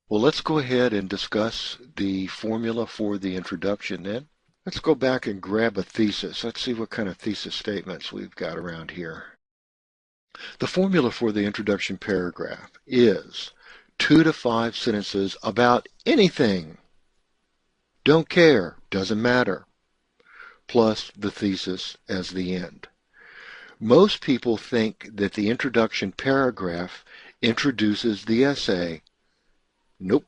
Well, let's go ahead and discuss the formula for the introduction then. Let's go back and grab a thesis. Let's see what kind of thesis statements we've got around here. The formula for the introduction paragraph is 2 to 5 sentences about anything. Don't care, doesn't matter, plus the thesis as the end. Most people think that the introduction paragraph introduces the essay. Nope.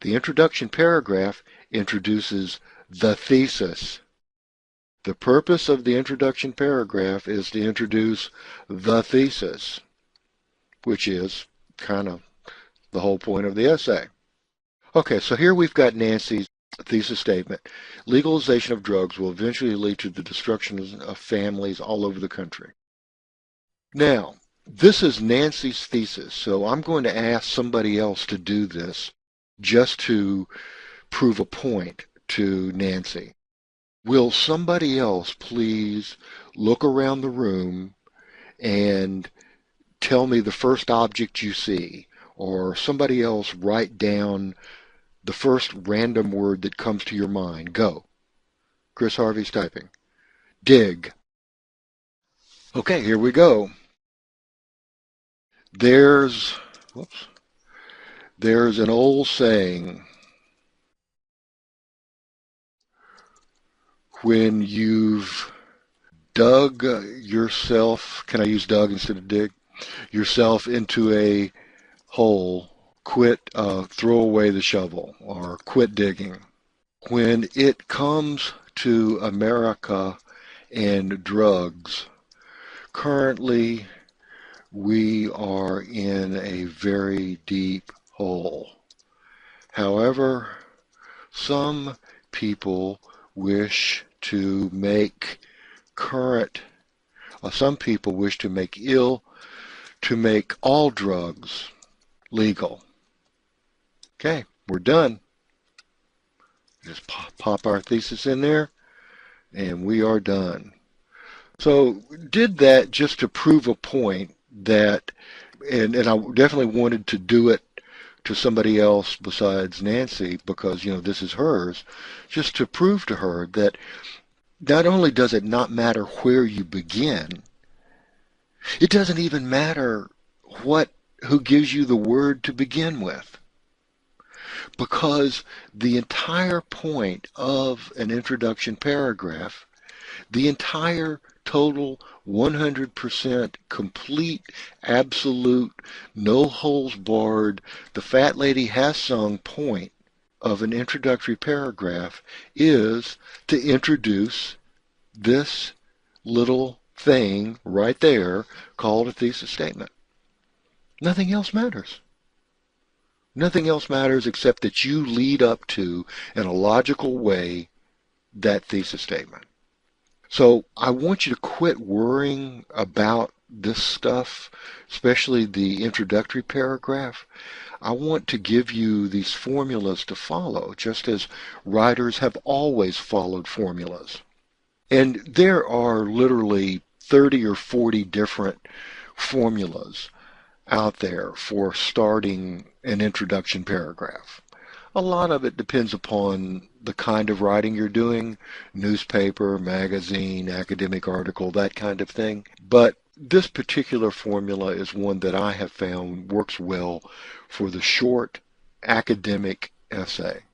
The introduction paragraph introduces the thesis. The purpose of the introduction paragraph is to introduce the thesis, which is kind of the whole point of the essay. Okay, so here we've got Nancy's thesis statement. Legalization of drugs will eventually lead to the destruction of families all over the country. Now, this is Nancy's thesis, so I'm going to ask somebody else to do this just to prove a point to Nancy. Will somebody else please look around the room and tell me the first object you see, or somebody else write down the first random word that comes to your mind. Go. Chris Harvey's typing. Dig. Okay, here we go. Whoops, there's an old saying, when you've dug yourself, can I use dug instead of dig? Yourself into a hole, throw away the shovel, or quit digging. When it comes to America and drugs, currently we are in a very deep hole. However, some people wish to make some people wish to make all drugs legal. Okay, we're done. Just pop our thesis in there, and we are done. So did that just to prove a point that, and I definitely wanted to do it to somebody else besides Nancy because, this is hers, just to prove to her that not only does it not matter where you begin, it doesn't even matter who gives you the word to begin with. Because the entire point of an introduction paragraph, the entire total 100% complete, absolute, no holes barred, the fat lady has sung point of an introductory paragraph is to introduce this little thing right there called a thesis statement. Nothing else matters. Nothing else matters except that you lead up to, in a logical way, that thesis statement. So I want you to quit worrying about this stuff, especially the introductory paragraph. I want to give you these formulas to follow, just as writers have always followed formulas. And there are literally 30 or 40 different formulas out there for starting an introduction paragraph. A lot of it depends upon the kind of writing you're doing, newspaper, magazine, academic article, that kind of thing. But this particular formula is one that I have found works well for the short academic essay.